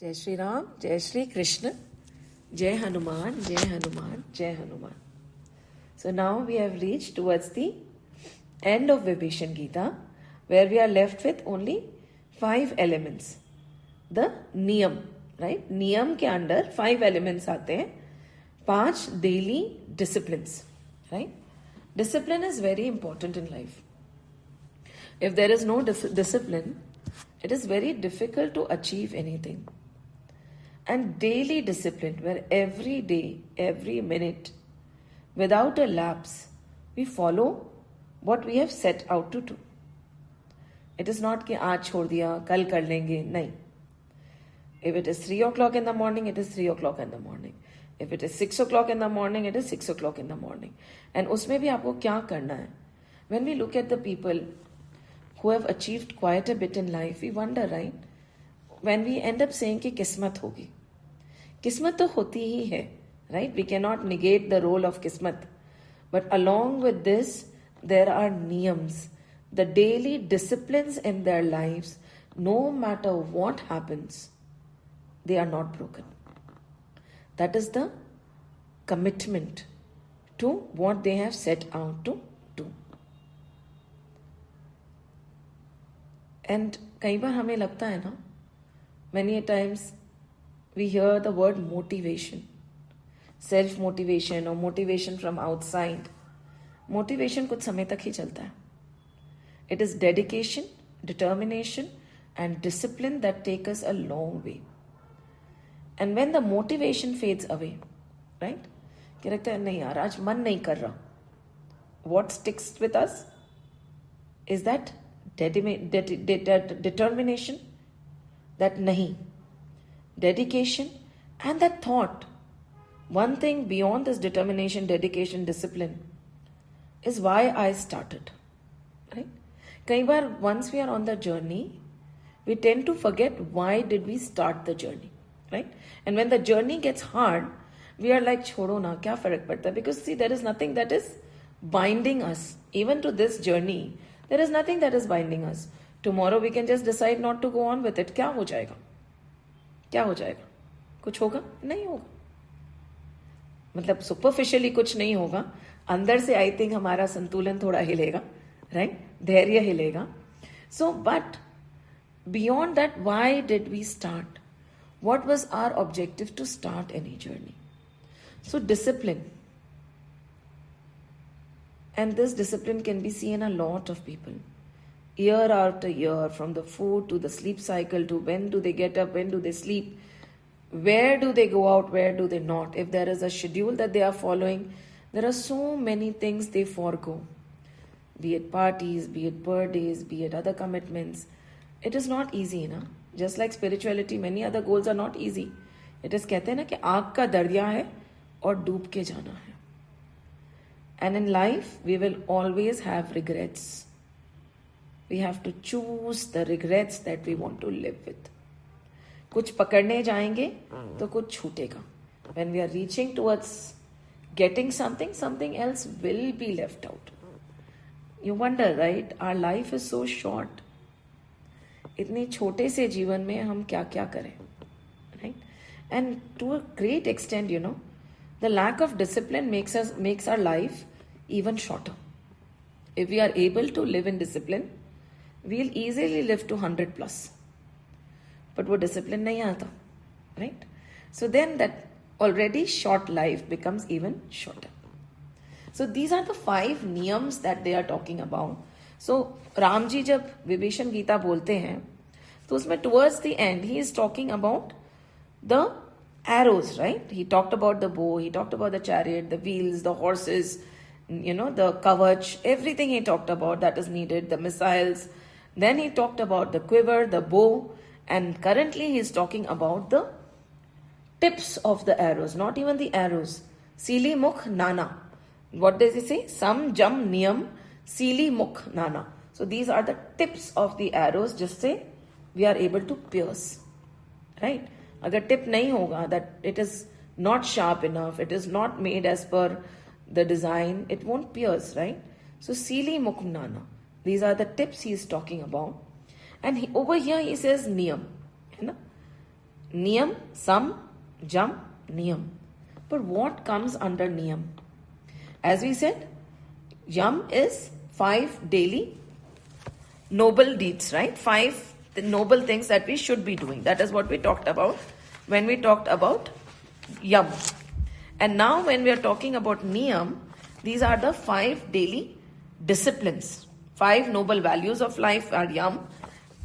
जय श्री राम, जय श्री कृष्ण, जय हनुमान, जय हनुमान, जय Hanuman. So now we have reached towards the end of Vibhishan Gita, where we are left with only 5 elements. The niyam, right? Niyam के अंदर 5 elements आते हैं, 5 daily disciplines, right? Discipline is very important in life. If there is no discipline, it is very difficult to achieve anything. And daily discipline, where every day, every minute, without a lapse, we follow what we have set out to do. It is not कि आज छोड़ दिया कल कर लेंगे, नहीं. If it is 3 o'clock in the morning, it is 3 o'clock in the morning. If it is 6 o'clock in the morning, it is 6 o'clock in the morning. And उसमें भी आपको क्या करना है? When we look at the people who have achieved quite a bit in life, we wonder, right? When we end up saying कि किस्मत होगी, किस्मत तो होती ही है, right? We cannot negate the role of किस्मत. But along with this, there are niyams, the daily disciplines in their lives. No matter what happens, they are not broken. That is the commitment to what they have set out to do. And कई बार हमें लगता है ना, many a times we hear the word motivation, self-motivation or motivation from outside. Motivation कुछ समय तक ही चलता है. It is dedication, determination and discipline that take us a long way. And when the motivation fades away, right? क्या लगता है नहीं यार आज मन नहीं कर रहा. What sticks with us is that determination, that nahi, dedication and that thought. One thing beyond this determination, dedication, discipline is why I started, right? कई बार once we are on the journey, we tend to forget why did we start the journey, right? And when the journey gets hard, we are like छोड़ो ना क्या फर्क पड़ता है, because see there is nothing that is binding us even to this journey. There is nothing that is binding us. Tomorrow we can just decide not to go on with it. क्या हो जाएगा? क्या हो जाएगा? कुछ होगा? नहीं होगा. मतलब सुपरफिशियली कुछ नहीं होगा. अंदर से आई थिंक हमारा संतुलन थोड़ा हिलेगा, राइट? धैर्य हिलेगा. So, but beyond that, why did we start? What was our objective to start any journey? So, discipline. And this discipline can be seen in a lot of people. Year after year, from the food to the sleep cycle to when do they get up, when do they sleep, where do they go out, where do they not. If there is a schedule that they are following, there are so many things they forego. Be it parties, be it birthdays, be it other commitments. It is not easy, na? Just like spirituality, many other goals are not easy. It is कहते हैं ना कि आग का दरिया है और डूब के जाना है. And in life, we will always have regrets. We have to choose the regrets that we want to live with. कुछ पकड़ने जाएंगे तो कुछ छूटेगा. When we are reaching towards getting something, something else will be left out. You wonder, right? Our life is so short. इतने छोटे से जीवन में हम क्या क्या करें, right? And to a great extent, you know, the lack of discipline makes our life even shorter. If we are able to live in discipline, we'll easily live to 100 plus. But वो discipline नहीं आता, right? So then that already short life becomes even shorter. So these are the 5 niyams that they are talking about. So Ram ji जब विभीषण गीता बोलते हैं तो उसमें towards the end he is talking about the arrows, right? He talked about the bow, he talked about the chariot, the wheels, the horses, you know, the kavach, everything he talked about that is needed, the missiles. Then he talked about the quiver, the bow, and currently he is talking about the tips of the arrows, not even the arrows. Sili mukh nana. What does he say? Sam jam niyam sili mukh nana. So these are the tips of the arrows, just say we are able to pierce, right? अगर tip नहीं होगा, that it is not sharp enough, it is not made as per the design, it won't pierce, right? So Sili Mukhnana, these are the tips he is talking about. And over here he says Niyam, है ना? Niyam, Sam, Jam, Niyam. But what comes under Niyam? As we said, Yam is 5 daily noble deeds, right? 5 noble things that we should be doing. That is what we talked about when we talked about Yam. And now when we are talking about Niyam, these are the 5 daily disciplines. 5 noble values of life are Yam,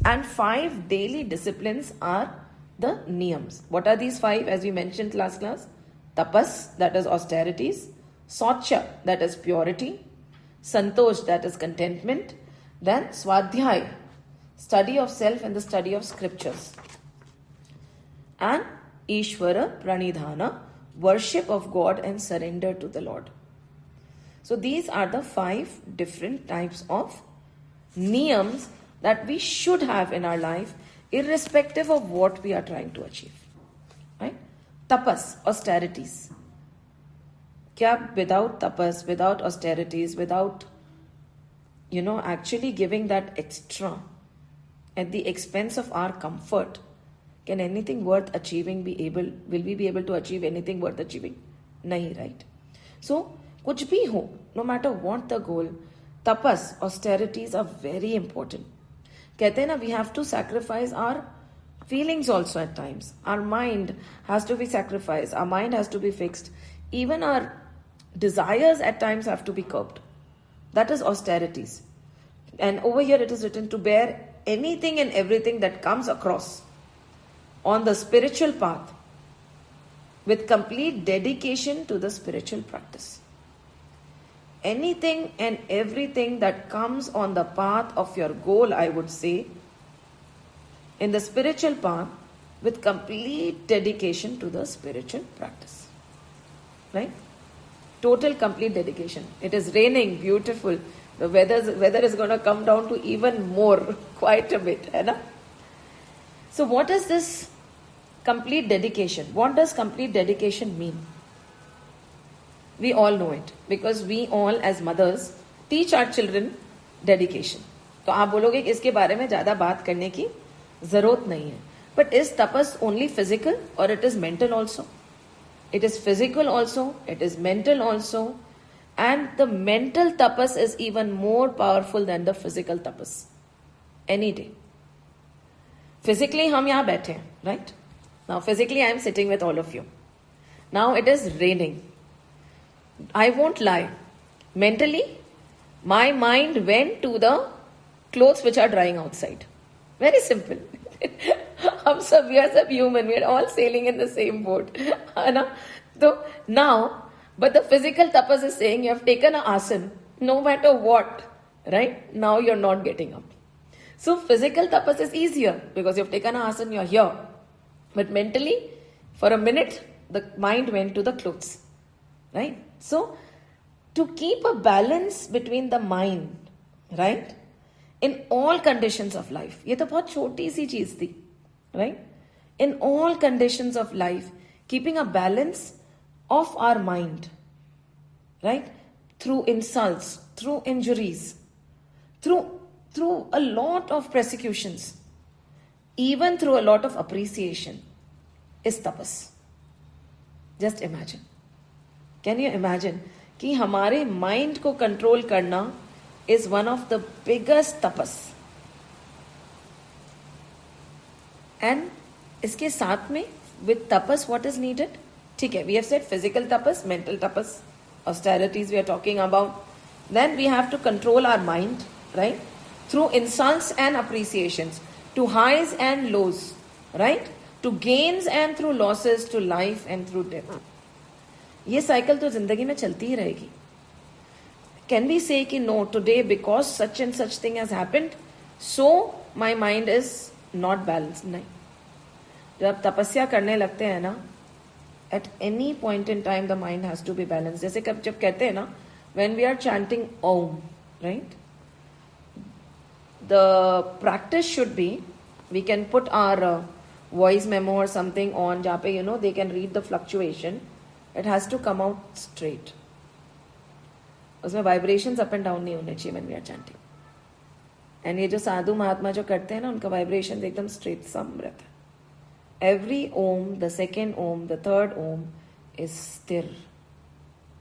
and 5 daily disciplines are the Niyams. What are these 5? As we mentioned last class, Tapas, that is austerities, Saucha, that is purity, Santosh, that is contentment, then Swadhyay, study of self and the study of scriptures, and Ishvara Pranidhana, worship of God and surrender to the Lord. So these are the 5 different types of niyams that we should have in our life, irrespective of what we are trying to achieve. Right? Tapas, austerities. Kya without tapas, without austerities, without actually giving that extra at the expense of our comfort, can anything worth achieving will we be able to achieve anything worth achieving? Nahi, right? So, kuch bhi ho, no matter what the goal, tapas, austerities are very important. Kehte hain na, we have to sacrifice our feelings also at times. Our mind has to be sacrificed. Our mind has to be fixed. Even our desires at times have to be curbed. That is austerities. And over here it is written to bear anything and everything that comes across on the spiritual path with complete dedication to the spiritual practice. Anything and everything that comes on the path of your goal, I would say, in the spiritual path with complete dedication to the spiritual practice. Right? Total complete dedication. It is raining, beautiful. The weather is going to come down to even more, quite a bit. Hai na? So what is this complete dedication? What does complete dedication mean? We all know it because we all as mothers teach our children dedication. तो आप बोलोगे कि इसके बारे में ज़्यादा बात करने की ज़रूरत नहीं है. But is tapas only physical or it is mental also? It is physical also, it is mental also, and the mental tapas is even more powerful than the physical tapas. Any day. Physically हम यहाँ बैठे हैं, right? Now physically I am sitting with all of you. Now it is raining. I won't lie. Mentally, my mind went to the clothes which are drying outside. Very simple. We are सब human. We are all sailing in the same boat. So now, but the physical tapas is saying you have taken an asana, no matter what, right? Now you're not getting up. So physical tapas is easier because you've taken an asana, you're here. But mentally, for a minute, the mind went to the clothes. Right? So, to keep a balance between the mind, right, in all conditions of life, ये तो बहुत छोटी सी चीज थी, right? In all conditions of life, keeping a balance of our mind, right, through insults, through injuries, through a lot of persecutions, even through a lot of appreciation, is tapas. Just imagine. Can you imagine कि हमारे mind को control करना is one of the biggest tapas. And इसके साथ में with tapas what is needed? ठीक है, we have said physical tapas, mental tapas, austerities we are talking about. Then we have to control our mind, right? Through insults and appreciations, to highs and lows, right? To gains and through losses, to life and through death. ये cycle तो जिंदगी में चलती ही रहेगी. Can we say कि no, today because such and such thing has happened, so my mind is not balanced? नहीं. जब आप तपस्या करने लगते हैं ना, at any point in time the mind has to be balanced. जैसे जब कहते हैं ना, when we are chanting Om, right? The practice should be, we can put our voice memo or something on, जहाँ पे they can read the fluctuation. It has to come out straight. उसमें vibrations up and down नहीं होने चाहिए when we are chanting. And ये जो साधु महात्मा जो करते हैं ना, उनका vibrations एकदम straight सम रहता है. Every Om, the second Om, the third Om is stir.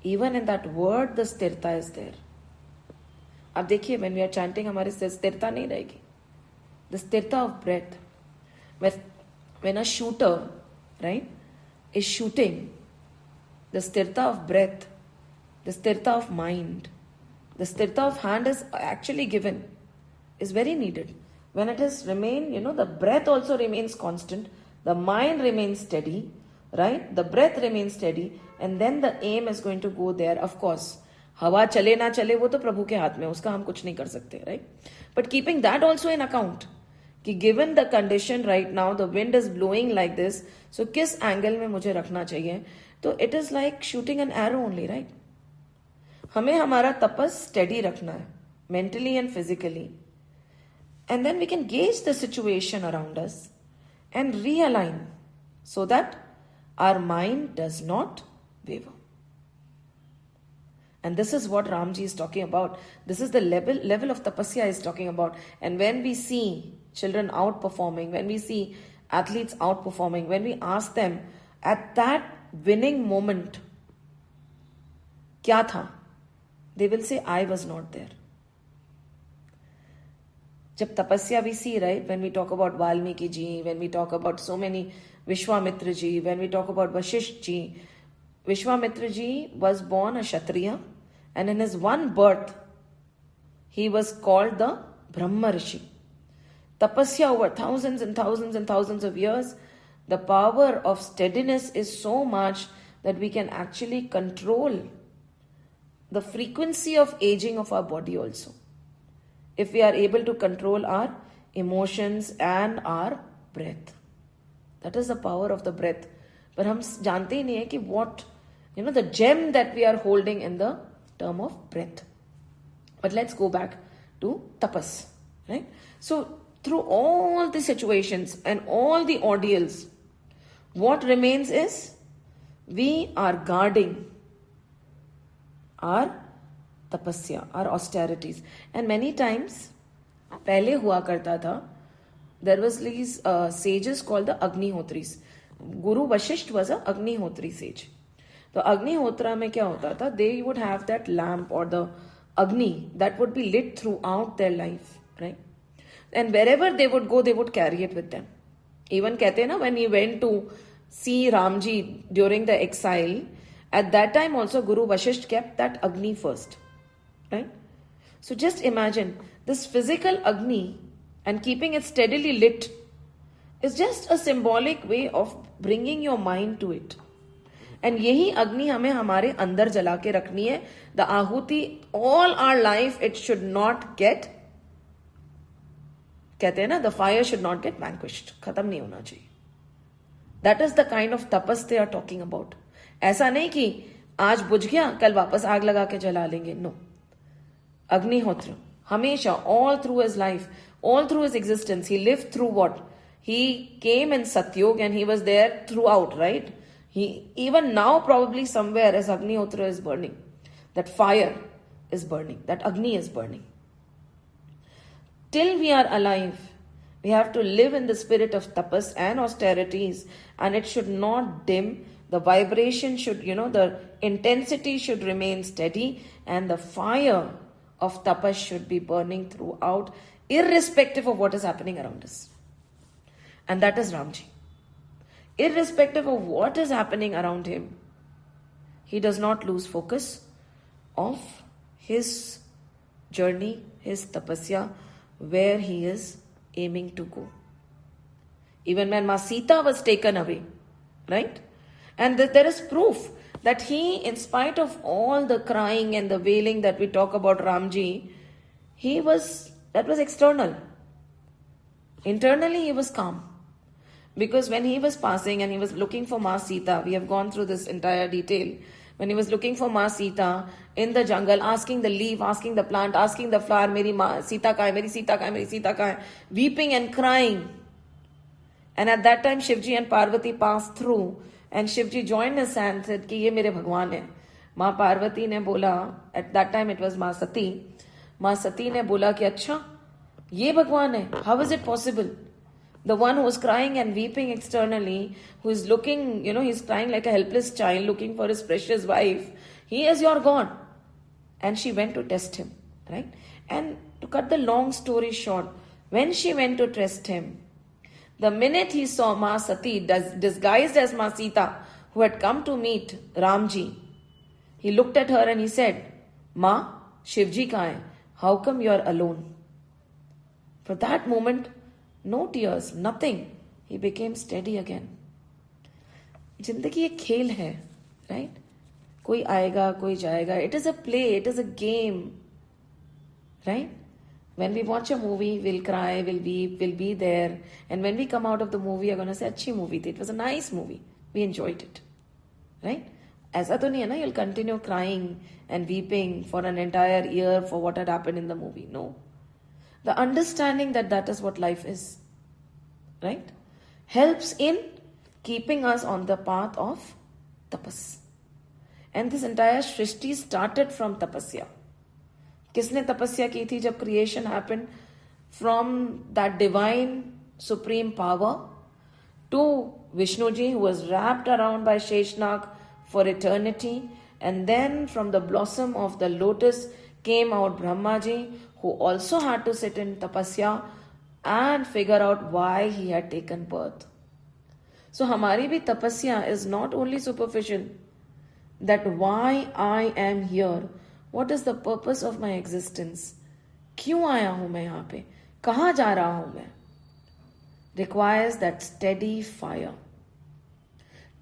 Even in that word, the stirta is there. अब देखिए, when we are chanting, हमारे से स्थिरता नहीं रहेगी. The stirta of breath. When a shooter, right, is shooting, the stirta of breath, the stirta of mind, the stirta of hand is actually given, is very needed. When it is remain, the breath also remains constant, the mind remains steady, right? The breath remains steady, and then the aim is going to go there. Of course, हवा चले ना चले वो तो प्रभु के हाथ में, उसका हम कुछ नहीं कर सकते, right? But keeping that also in account, कि given the condition right now, the wind is blowing like this, so किस angle में मुझे रखना चाहिए, तो it is like shooting an arrow only, right? हमें हमारा तपस steady रखना है, mentally and physically, and then we can gauge the situation around us and realign so that our mind does not waver. And this is what Ramji is talking about. This is the level of tapasya is talking about. And when we see children outperforming, when we see athletes outperforming, when we ask them at that winning moment, kya tha? They will say, I was not there. Jab tapasya we see, right, when we talk about Valmiki ji, when we talk about so many Vishwamitra ji, when we talk about Vashisht ji, Vishwamitra ji was born a Kshatriya, and in his one birth, he was called the Brahma Rishi. Tapasya over thousands and thousands and thousands of years, the power of steadiness is so much that we can actually control the frequency of aging of our body also. If we are able to control our emotions and our breath. That is the power of the breath. But हम जानते ही नहीं है कि what, the gem that we are holding in the term of breath. But let's go back to tapas, right? So through all the situations and all the ordeals, what remains is we are guarding our tapasya, our austerities. And many times, पहले हुआ करता था, there was these sages called the Agnihotris. Guru Vashisht was a Agnihotri sage. The Agnihotra में क्या होता था? They would have that lamp or the Agni that would be lit throughout their life, right? And wherever they would go, they would carry it with them. Even कहते हैं ना, when he went to see Ramji during the exile, at that time also Guru Vashisht kept that Agni first, right? So just imagine this physical Agni and keeping it steadily lit is just a symbolic way of bringing your mind to it. And यही अग्नि हमें हमारे अंदर जला के रखनी है. The आहुति, all our life, it should not get, कहते हैं ना, the fire should not get vanquished. खत्म नहीं होना चाहिए. That is the kind of tapas they are talking about. ऐसा नहीं कि आज बुझ गया, कल वापस आग लगा के जला लेंगे. No. अग्निहोत्र, हमेशा, all through his life, all through his existence, he lived through what? He came in Satyug and he was there throughout, right? He, even now probably somewhere as Agnihotra is burning, that fire is burning, that Agni is burning. Till we are alive, we have to live in the spirit of tapas and austerities, and it should not dim. The vibration should, the intensity should remain steady, and the fire of tapas should be burning throughout, irrespective of what is happening around us. And that is Ramji. Irrespective of what is happening around him, he does not lose focus of his journey, his tapasya, where he is aiming to go. Even when Ma Sita was taken away, right? And there is proof that he, in spite of all the crying and the wailing that we talk about Ramji, that was external. Internally, he was calm. Because when he was passing and he was looking for Ma Sita, we have gone through this entire detail. When he was looking for Ma Sita in the jungle, asking the leaf, asking the plant, asking the flower, Meri Ma Sita ka hai, Meri Sita ka hai, Meri Sita ka hai, weeping and crying. And at that time, Shivji and Parvati passed through, and Shivji joined his hand and said, ki ye mere Bhagwan hai. Ma Parvati ne bola, at that time it was Ma Sati. Ma Sati ne bola ki acha, ye Bhagwan hai, how is it possible? The one who is crying and weeping externally, who is looking, he's crying like a helpless child looking for his precious wife. He is your God. And she went to test him, right? And to cut the long story short, when she went to test him, the minute he saw Ma Sati disguised as Ma Sita, who had come to meet Ramji, he looked at her and he said, Ma, Shivji kahan hai? How come you are alone? For that moment, no tears, nothing. He became steady again. जिंदगी एक खेल है, right? कोई आएगा, कोई जाएगा. It is a play, it is a game, right? When we watch a movie, we'll cry, we'll weep, we'll be there. And when we come out of the movie, we're going to say, अच्छी movie थी. It was a nice movie. We enjoyed it, right? ऐसा तो नहीं है ना, you'll continue crying and weeping for an entire year for what had happened in the movie. No. The understanding that that is what life is, right, helps in keeping us on the path of tapas. And this entire Shrishti started from tapasya. Kisne tapasya ki thi jab creation happened? From that divine supreme power to Vishnuji, who was wrapped around by Sheshnag for eternity. And then from the blossom of the lotus came out Brahmaji, who also had to sit in tapasya and figure out why he had taken birth. So hamari bhi tapasya is not only superficial, that why I am here, what is the purpose of my existence, क्यों आया हूं मैं यहाँ पे, कहाँ जा रहा हूं मैं, requires that steady fire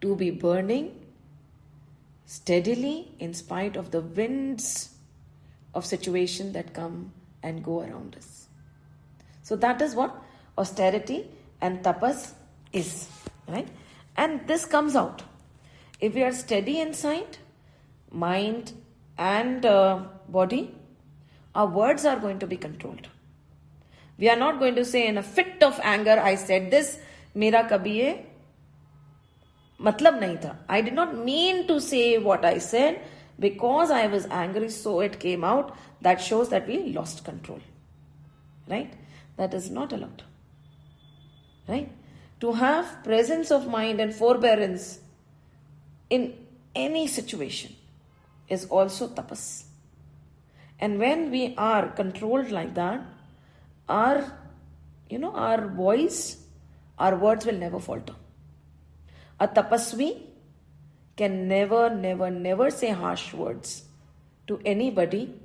to be burning steadily in spite of the winds of situation that come and go around us. So that is what austerity and tapas is, right? And this comes out. If we are steady inside, mind and body, our words are going to be controlled. We are not going to say in a fit of anger, I said this, mera kabhi ye matlab nahi tha. I did not mean to say what I said because I was angry, so it came out. That shows that we lost control, right? That is not allowed, right? To have presence of mind and forbearance in any situation is also tapas. And when we are controlled like that, our voice, our words will never falter. A tapasvi can never say harsh words to anybody.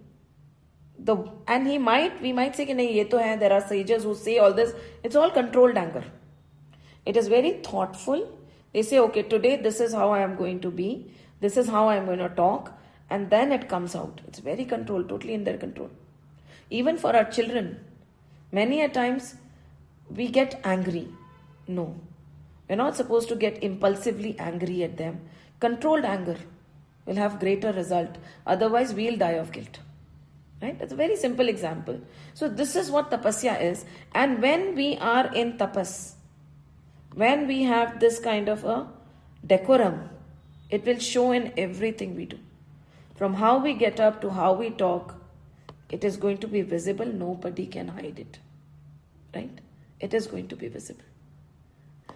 And we might say, nahi, ye to hai, there are sages who say all this. It's all controlled anger. It is very thoughtful. They say, okay, today this is how I am going to be. This is how I am going to talk. And then it comes out. It's very controlled, totally in their control. Even for our children, many a times we get angry. No. We're not supposed to get impulsively angry at them. Controlled anger will have greater result. Otherwise, we'll die of guilt. Right? That's a very simple example. So this is what tapasya is. And when we are in tapas, when we have this kind of a decorum, it will show in everything we do. From how we get up to how we talk, it is going to be visible. Nobody can hide it. Right? It is going to be visible.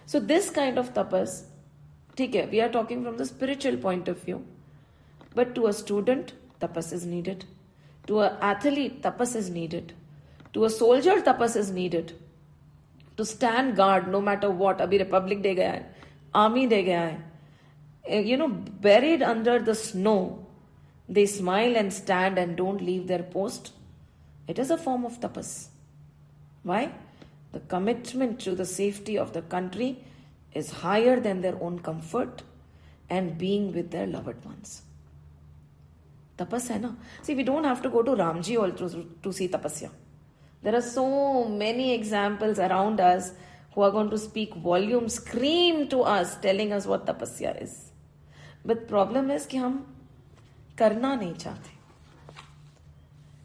So this kind of tapas, we are talking from the spiritual point of view. But to a student, tapas is needed. To an athlete, tapas is needed. To a soldier, tapas is needed. To stand guard no matter what. Abhi Republic Day gaya hai, Army Day gaya hai. Buried under the snow, they smile and stand and don't leave their post. It is a form of tapas. Why? The commitment to the safety of the country is higher than their own comfort and being with their loved ones. Tapas hai na? See, we don't have to go to Ramji also to see tapasya. There are so many examples around us who are going to speak volumes, scream to us, telling us what tapasya is. But problem is कि हम करना नहीं चाहते.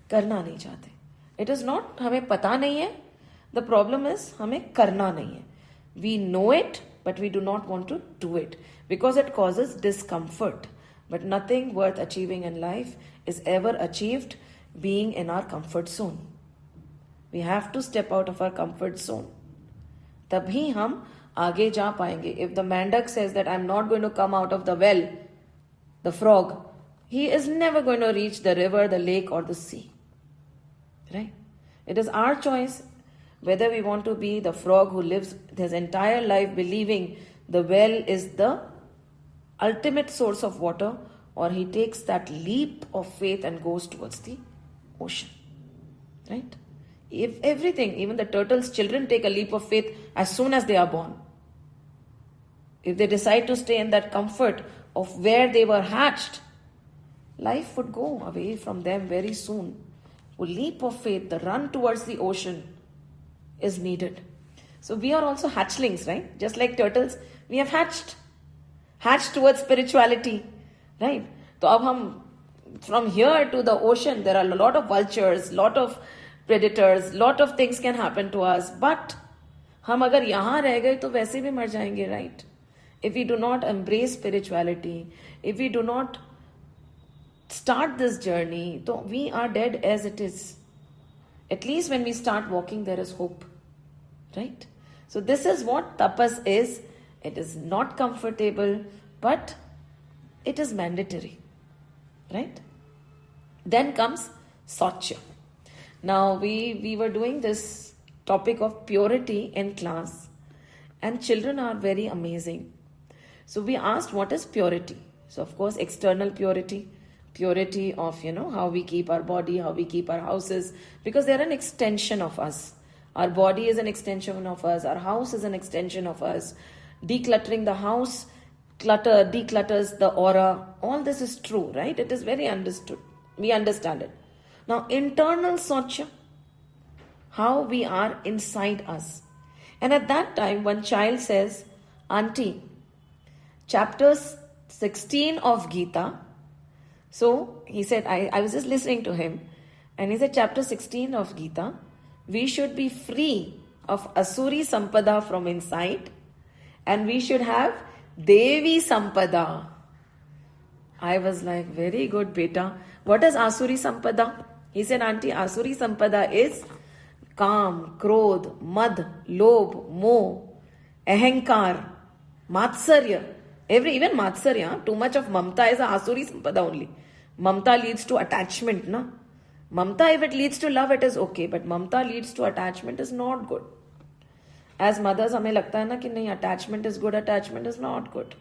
करना नहीं चाहते. It is not हमें पता नहीं है. The problem is हमें करना नहीं है. We know it, but we do not want to do it because it causes discomfort. But nothing worth achieving in life is ever achieved being in our comfort zone. We have to step out of our comfort zone. तभी हम आगे जा पाएंगे. If the Mandak says that I'm not going to come out of the well, the frog, he is never going to reach the river, the lake, or the sea. Right? It is our choice whether we want to be the frog who lives his entire life believing the well is the ultimate source of water, or he takes that leap of faith and goes towards the ocean. Right? If everything, even the turtles' children take a leap of faith as soon as they are born. If they decide to stay in that comfort of where they were hatched, life would go away from them very soon. A leap of faith, the run towards the ocean is needed. So we are also hatchlings, right? Just like turtles, we have hatched towards spirituality, right? So अब हम from here to the ocean, there are a lot of vultures, lot of predators, lot of things can happen to us. But हम अगर यहाँ रह गए तो वैसे भी मर जाएंगे, right? If we do not embrace spirituality, if we do not start this journey, so we are dead as it is. At least when we start walking, there is hope, right? So this is what tapas is. It is not comfortable, but it is mandatory, right? Then comes Saucha. Now we were doing this topic of purity in class, and children are very amazing. So we asked what is purity. So of course external purity, purity of how we keep our body, how we keep our houses, because they're an extension of us. Our body is an extension of us, our house is an extension of us. Decluttering the house declutters the aura. All this is true, right? It is very understood. We understand it. Now internal Saucha, how we are inside us. And at that time one child says, Auntie, chapter 16 of Gita. So he said, I was just listening to him, and he said, chapter 16 of Gita, we should be free of Asuri Sampada from inside, and we should have Devi Sampada. I was like, very good, beta. What is Asuri Sampada? He said, Auntie, Asuri Sampada is Kam, Krodh, Mad, Lobh, Moh, Ahankar, Matsarya. Even Matsarya, too much of Mamta is a Asuri Sampada only. Mamta leads to attachment, na? Mamta, if it leads to love, it is okay. But Mamta leads to attachment is not good. As mothers, हमें लगता है ना कि नहीं, attachment is good, attachment is not good.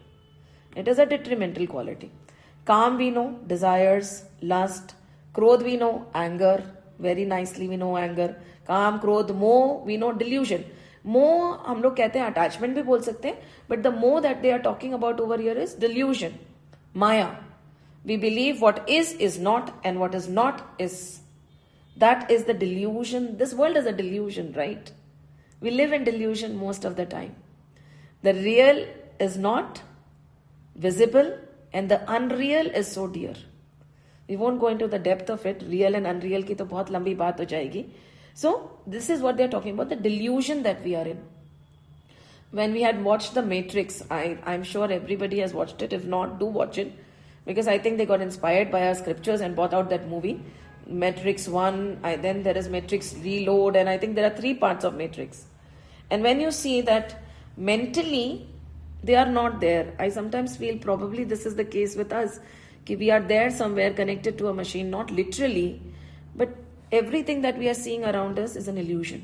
It is a detrimental quality. Calm we know, desires, lust. Krodh we know, anger. Very nicely we know anger. Calm, Krodh, Moh we know, delusion. मोह हम लोग कहते हैं, attachment भी बोल सकते हैं, but the moh that they are talking about over here is delusion, maya. We believe what is not, and what is not is. That is the delusion. This world is a delusion, right? We live in delusion most of the time. The real is not visible and the unreal is so dear. We won't go into the depth of it. Real and unreal की तो बहुत लंबी बात हो जाएगी. So this is what they are talking about, the delusion that we are in. When we had watched The Matrix, I'm sure everybody has watched it. If not, do watch it, because I think they got inspired by our scriptures and brought out that movie. Matrix 1, then there is Matrix Reload, and I think there are 3 parts of Matrix. And when you see that mentally they are not there, I sometimes feel probably this is the case with us. We are there somewhere connected to a machine, not literally, but everything that we are seeing around us is an illusion.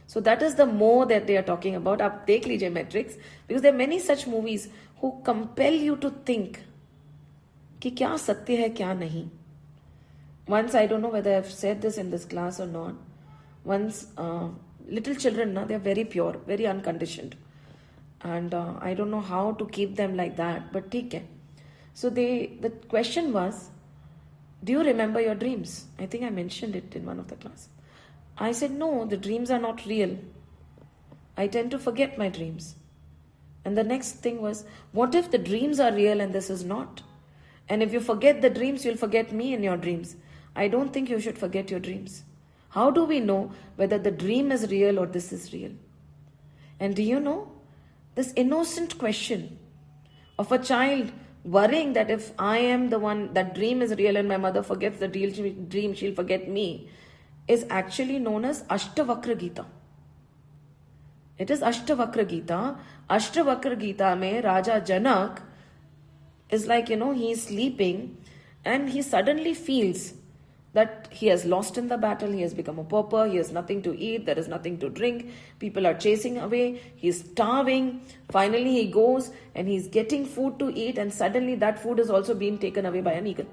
So that is the more that they are talking about. आप देख लीजिए Matrix, because there are many such movies who compel you to think कि क्या सत्य है क्या नहीं. Once, I don't know whether I've said this in this class or not. Once little children, they are very pure, very unconditioned, and I don't know how to keep them like that, but ठीक है. So the question was, do you remember your dreams? I think I mentioned it in one of the classes. I said, no, the dreams are not real. I tend to forget my dreams. And the next thing was, what if the dreams are real and this is not? And if you forget the dreams, you'll forget me in your dreams. I don't think you should forget your dreams. How do we know whether the dream is real or this is real? And do you know, this innocent question of a child worrying that if I am the one, that dream is real and my mother forgets the dream, she'll forget me, is actually known as Ashtavakra Gita. It is Ashtavakra Gita. Ashtavakra Gita mein Raja Janak is like, he is sleeping and he suddenly feels that he has lost in the battle, he has become a pauper, he has nothing to eat, there is nothing to drink, people are chasing away, he is starving. Finally he goes and he is getting food to eat, and suddenly that food is also being taken away by an eagle.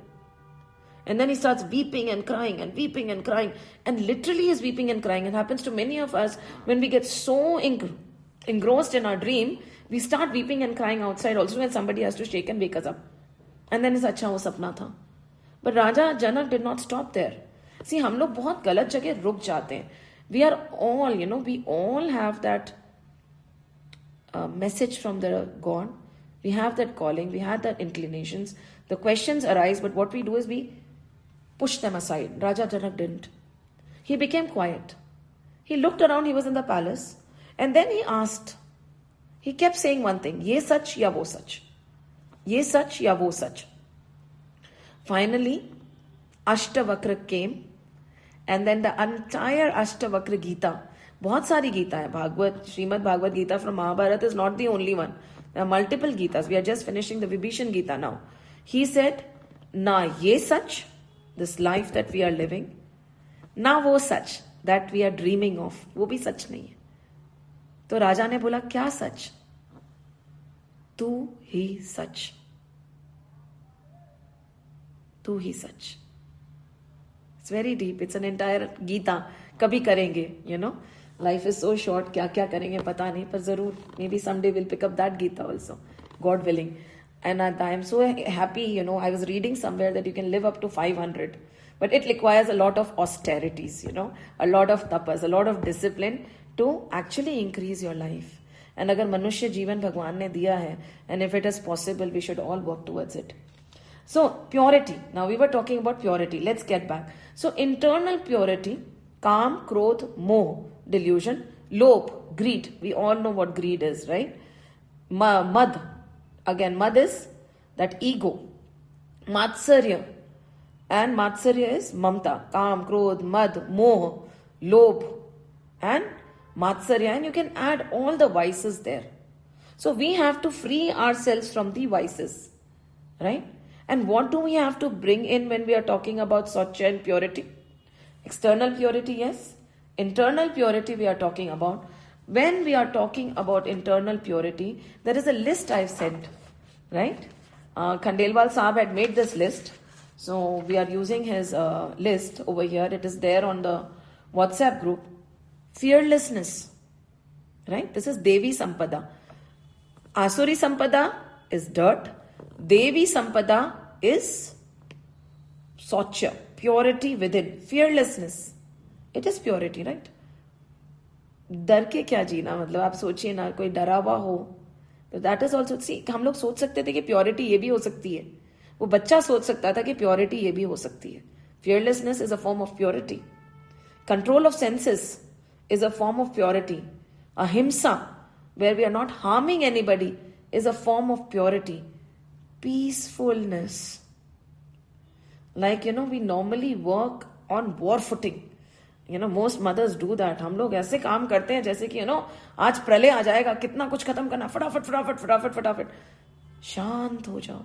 And then he starts weeping and crying and weeping and crying, and literally is weeping and crying. It happens to many of us when we get so engrossed in our dream, we start weeping and crying outside also when somebody has to shake and wake us up. And then it's अच्छा वो सपना था. But Raja Janak did not stop there. See, हम लोग बहुत गलत जगह रुक जाते हैं. We are all, we all have that message from the God. We have that calling, we have that inclinations. The questions arise, but what we do is we push them aside. Raja Janak didn't. He became quiet. He looked around, he was in the palace, and then he asked. He kept saying one thing, ye sach ya wo sach. Ye sach ya wo sach. Finally, Ashtavakra came, and then the entire Ashtavakra Gita, बहुत सारी गीता है, Bhagavat, Shrimad Bhagavat Gita from Mahabharata is not the only one. There are multiple Gitas. We are just finishing the Vibhishan Gita now. He said, na ye sach, this life that we are living, na wo sach, that we are dreaming of, वो भी सच नहीं है. तो राजा ने बोला, क्या सच? तू ही सच. तू ही सच. It's very deep. It's an entire Gita. कभी करेंगे, Life is so short. क्या क्या करेंगे पता नहीं, पर जरूर. Maybe someday we'll pick up that Gita also, God willing. And I am so happy, I was reading somewhere that you can live up to 500. But it requires a lot of austerities, a lot of tapas, a lot of discipline to actually increase your life. And अगर मनुष्य जीवन भगवान ने दिया है, and if it is possible, we should all work towards it. So, purity. Now, we were talking about purity. Let's get back. So, internal purity, काम, क्रोध, मोह, delusion, lobh, greed. We all know what greed is, right? Mad. Again, mad is that ego. Matsarya. And matsarya is mamta. Kam, krodh, mad, moh, lobh, and matsarya. And you can add all the vices there. So we have to free ourselves from the vices. Right? And what do we have to bring in when we are talking about Satya and purity? External purity, yes. Internal purity we are talking about. When we are talking about internal purity, there is a list I've sent, right? Khandelwal Saab had made this list. So we are using his list over here. It is there on the WhatsApp group. Fearlessness, right? This is Devi Sampada. Asuri Sampada is dirt. Devi Sampada is Satya, purity within, fearlessness. It is purity, right? डर के क्या जीना, मतलब आप सोचिए ना, कोई डरा हुआ हो तो दैट इज ऑल्सो. सी, हम लोग सोच सकते थे कि प्योरिटी ये भी हो सकती है. वो बच्चा सोच सकता था कि प्योरिटी ये भी हो सकती है. Fearlessness is a form of purity. Control of senses is a form of purity. Ahimsa, where we are not harming anybody, is a form of purity. Peacefulness, like we normally work on war footing. Most mothers do that. हम लोग ऐसे काम करते हैं जैसे कि आज प्रलय आ जाएगा, कितना कुछ खत्म करना, फटाफट फटाफट फटाफट फटाफट. शांत हो जाओ.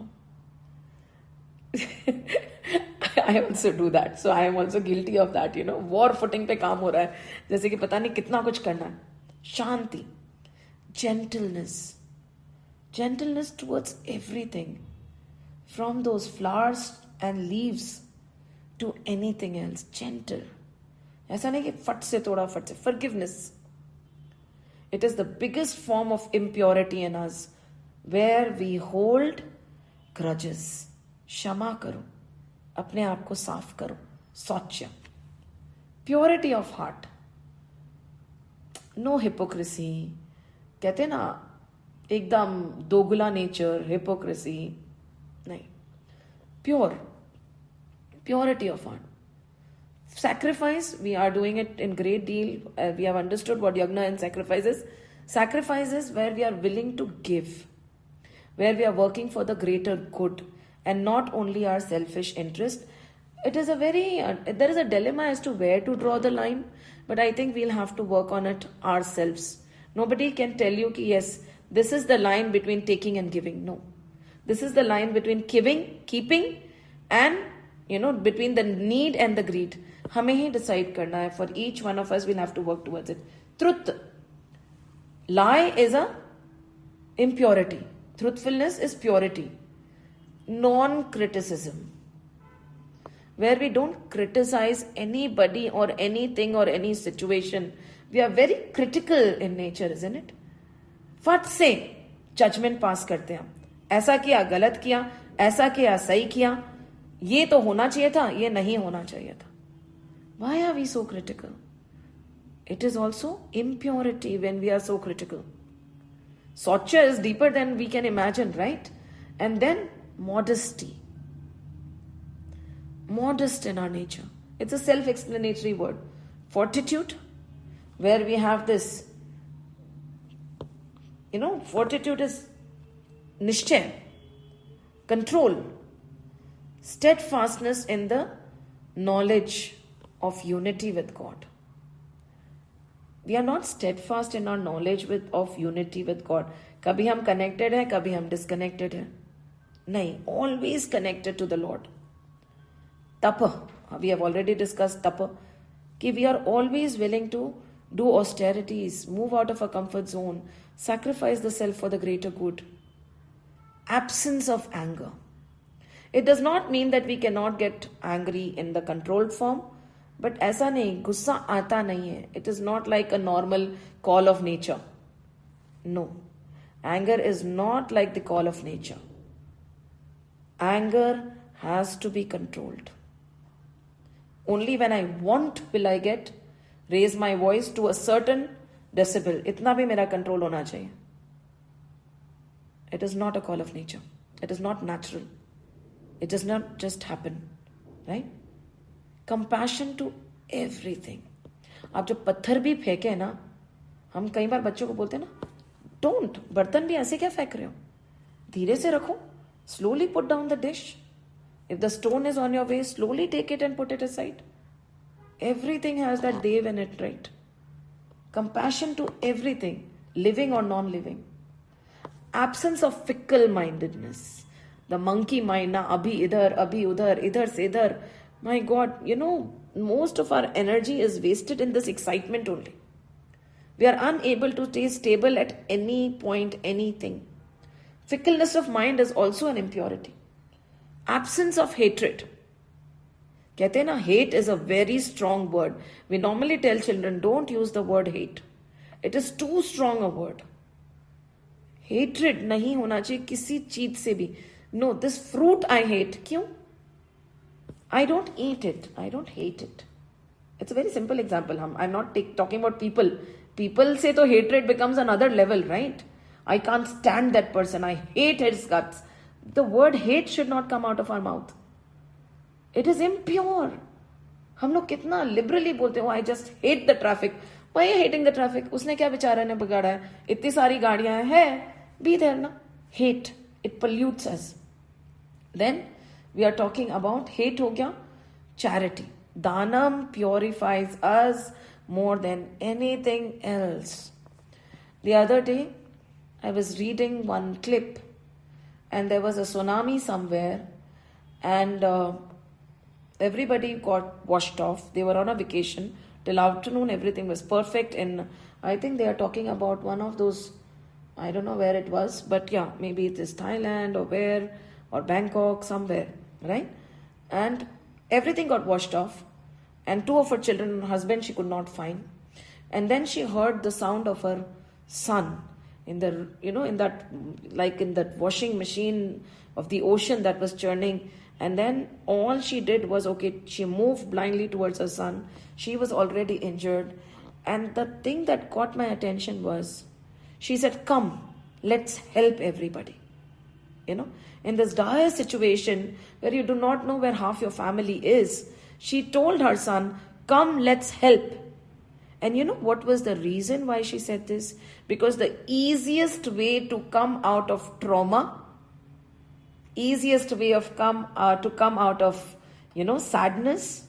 I also do that, so I am also guilty of that. War footing पे काम हो रहा है, जैसे कि पता नहीं कितना कुछ करना है. शांति, gentleness towards everything, from those flowers and leaves to anything else. Gentle. ऐसा नहीं कि फट से तोड़ा, फट से. Forgiveness. It is the biggest form of impurity in us, where we hold grudges. क्षमा करो, अपने आप को साफ करो. Satya. Purity of heart. No hypocrisy. कहते ना एकदम दोगुला नेचर, हिपोक्रेसी नहीं. Purity of heart. Sacrifice, we are doing it in great deal. We have understood what yagna and sacrifice is. Sacrifice is where we are willing to give, where we are working for the greater good and not only our selfish interest. It is there is a dilemma as to where to draw the line, but I think we'll have to work on it ourselves. Nobody can tell you ki yes, this is the line between taking and giving. No. This is the line between giving, keeping, and between the need and the greed. हमें ही decide करना है. For each one of us, we'll have to work towards it. Truth. Lie is a impurity. Truthfulness is purity. Non-criticism. Where we don't criticize anybody or anything or any situation. We are very critical in nature, isn't it? फट से judgement पास करते हैं. ऐसा किया, गलत किया, ऐसा किया, सही किया, ये तो होना चाहिए था, ये नहीं होना चाहिए था. Why are we so critical? It is also impurity when we are so critical. Saucha is deeper than we can imagine, right? And then modesty. Modest in our nature. It's a self-explanatory word. Fortitude, where we have this, fortitude is nishchay, control, steadfastness in the knowledge of unity with God. We are not steadfast in our knowledge of unity with God. कभी हम connected हैं, कभी हम disconnected हैं. नहीं, always connected to the Lord. Tapa, we have already discussed tapa, कि we are always willing to do austerities, move out of our comfort zone, sacrifice the self for the greater good. Absence of anger. It does not mean that we cannot get angry in the controlled form, but ऐसा नहीं, गुस्सा आता नहीं है. It is not like a normal call of nature. No. Anger is not like the call of nature. Anger has to be controlled. Only when I want will I raise my voice to a certain decibel. इतना भी मेरा control होना चाहिए. It is not a call of nature. It is not natural. It does not just happen. Right? Compassion to everything. आप जब पत्थर भी फेंके ना, हम कई बार बच्चों को बोलते हैं ना, don't, बर्तन भी ऐसे क्या फेंक रहे हो, धीरे से रखो, slowly put down the dish. If the stone is on your way, slowly take it and put it aside. Everything has that dev in it, right? Compassion to everything, living or non-living. Absence of fickle-mindedness. The monkey mind, na abhi idhar, abhi udhar, idhar se idhar. My God, most of our energy is wasted in this excitement only. We are unable to stay stable at any point, anything. Fickleness of mind is also an impurity. Absence of hatred. कहते हैं ना, hate is a very strong word. We normally tell children, don't use the word hate. It is too strong a word. Hatred नहीं होना चाहिए किसी चीज से भी. No, this fruit I hate. क्यों? I don't eat it. I don't hate it. It's a very simple example. I'm not talking about people. People say to hatred becomes another level, right? I can't stand that person. I hate his guts. The word hate should not come out of our mouth. It is impure. हम लोग कितना liberally बोलते हैं, I just hate the traffic. Why are you hating the traffic? उसने क्या बेचारा ने बिगाड़ा है? इतनी सारी गाड़ियां हैं. Be there ना. Hate. It pollutes us. Then we are talking about hate हो गया. Charity. Danam purifies us more than anything else. The other day, I was reading one clip and there was a tsunami somewhere and everybody got washed off. They were on a vacation. Till afternoon, everything was perfect. And I think they are talking about one of those, I don't know where it was, but yeah, maybe it is Thailand or where, or Bangkok, somewhere, right? And everything got washed off. And two of her children and husband she could not find. And then she heard the sound of her son in the, in that washing machine of the ocean that was churning. And then all she did was, she moved blindly towards her son. She was already injured. And the thing that caught my attention was, she said, come, let's help everybody. In this dire situation where you do not know where half your family is, she told her son, come, let's help. And what was the reason why she said this? Because the easiest way to come out of trauma, easiest way of to come out of, sadness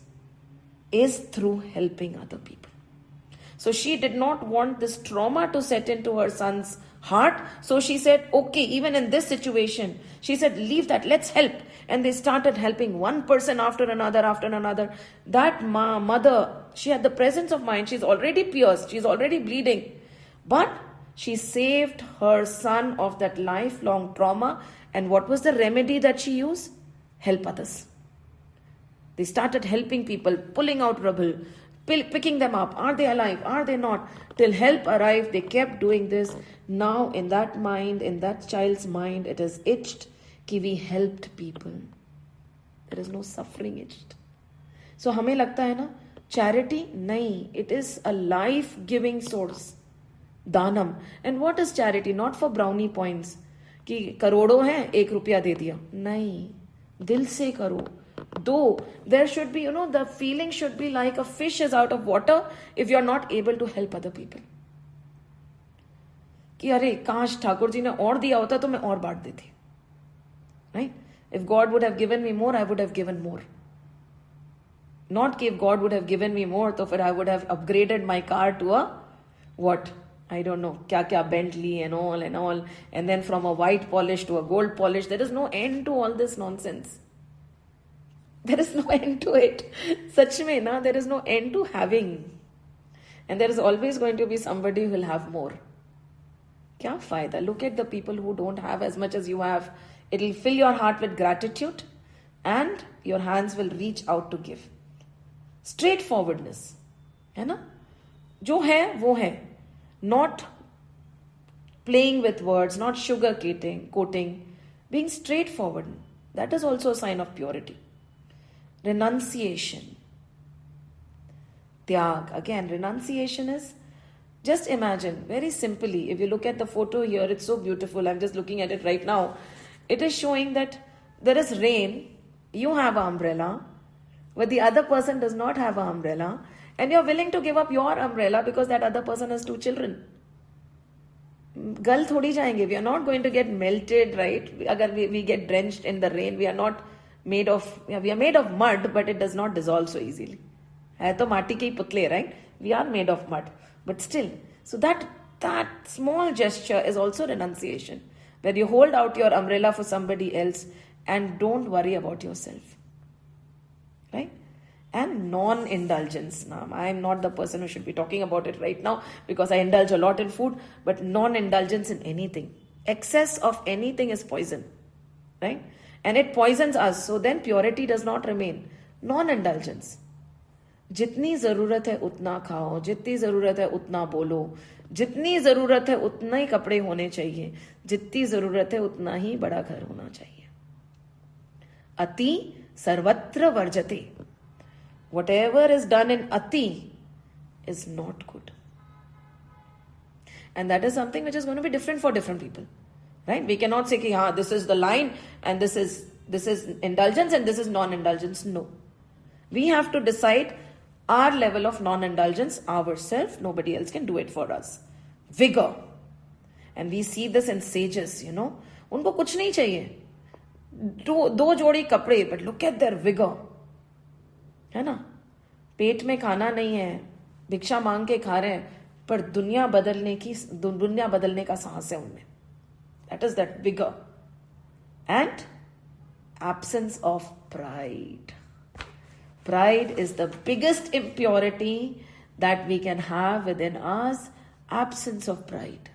is through helping other people. So she did not want this trauma to set into her son's heart. So she said, okay, even in this situation, she said, leave that, let's help. And they started helping one person after another, after another. That mother, she had the presence of mind. She's already pierced. She's already bleeding. But she saved her son of that lifelong trauma. And what was the remedy that she used? Help others. They started helping people, pulling out rubble, picking them up. Are they alive? Are they not? Till help arrived, they kept doing this. Now in that mind, in that child's mind, it is itched कि we helped people. There is no suffering itched. So हमें लगता है ना, charity नहीं, it is a life-giving source. Danam. And what is charity? Not for brownie points. कि करोड़ों हैं, 1 रुपया दे दिया. नहीं, दिल से करो. Though there should be, the feeling should be like a fish is out of water if you're not able to help other people. कि अरे काश ठाकुर जी ने और दिया होता तो मैं और बांट देती. Right? If God would have given me more, I would have given more. Not if God would have given me more, so I would have upgraded my car to a what? I don't know, kya Bentley and all. And then from a white polish to a gold polish. There is no end to all this nonsense. There is no end to it. Such mein, na, there is no end to having. And there is always going to be somebody who will have more. Kya fayda? Look at the people who don't have as much as you have. It will fill your heart with gratitude and your hands will reach out to give. Straightforwardness. है ना? जो है, वो है. Not playing with words, not coating, being straightforward. That is also a sign of purity. Renunciation. Tyag. Again, renunciation is, just imagine, very simply, if you look at the photo here, it's so beautiful. I'm just looking at it right now. It is showing that there is rain, you have an umbrella, but the other person does not have an umbrella, and you're willing to give up your umbrella because that other person has 2 children. Gal thodi jayenge. We are not going to get melted, right? Agar we get drenched in the rain, we are made of mud, but it does not dissolve so easily. Hai to mati ke putle, right? We are made of mud, but still. So that small gesture is also renunciation, where you hold out your umbrella for somebody else and don't worry about yourself. Right? And non-indulgence. Now, I am not the person who should be talking about it right now because I indulge a lot in food, but non-indulgence in anything. Excess of anything is poison. Right? And it poisons us. So then purity does not remain. Non-indulgence. जितनी जरूरत है उतना खाओ, जितनी जरूरत है उतना बोलो, जितनी जरूरत है उतना ही कपड़े होने चाहिए, जितनी जरूरत है उतना ही बड़ा घर होना चाहिए. अति सर्वत्र वर्जते. Whatever is done in ati is not good. And that is something which is going to be different for different people. Right? We cannot say ki, this is the line and this is indulgence and this is non-indulgence. No. We have to decide our level of non-indulgence ourselves. Nobody else can do it for us. Vigor. And we see this in sages, Unko kuch nahi chahiye. दो जोड़ी कपड़े, but look at their vigor. है ना? पेट में खाना नहीं है, भिक्षा मांग के खा रहे हैं, पर दुनिया बदलने का साहस है उनमें. That is that vigor. And absence of pride. Pride is the biggest impurity that we can have within us. Absence of pride.